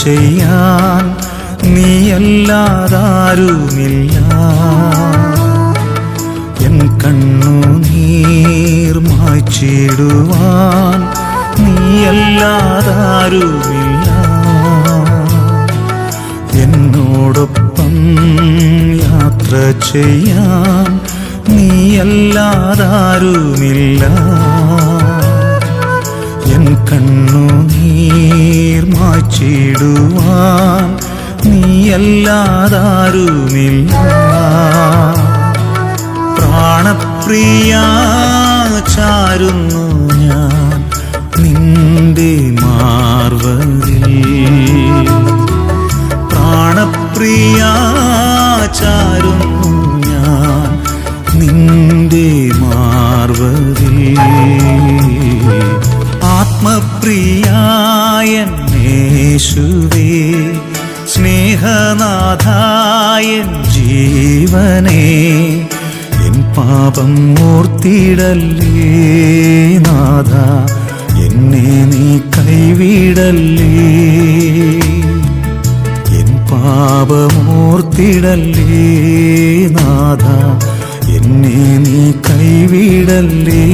ചെയ്യാൻ നീയല്ലാതാരുമില്ല. എൻ കണ്ണുനീർ മായ്ച്ചിടുവാൻ നീയല്ലാതാരുമില്ല. എന്നോടൊപ്പം യാത്ര ചെയ്യാൻ നീയല്ലാതാരുമില്ല. എൻ കണ്ണുനീർ മായ്ച്ചിടുവാൻ നീയല്ലാതാരുമില്ല. പ്രാണപ്രിയ ചാരുന്നു ഞാൻ നിന്റെ മാർവതിൽ. പ്രാണപ്രിയ ചാരുന്നു ഞാൻ നിന്റെ മാർവതിൽ. ആത്മപ്രിയായ യേശുവേ, സ്നേഹനാഥായ ജീവനേ, എൻ പാപം ഓർത്തിടല്ലേ നാഥ, എന്നെ നീ കൈവിടല്ലേ. എൻ പാപമോർത്തിടല്ലേ നാഥ, എന്നെ നീ കൈവിടല്ലേ.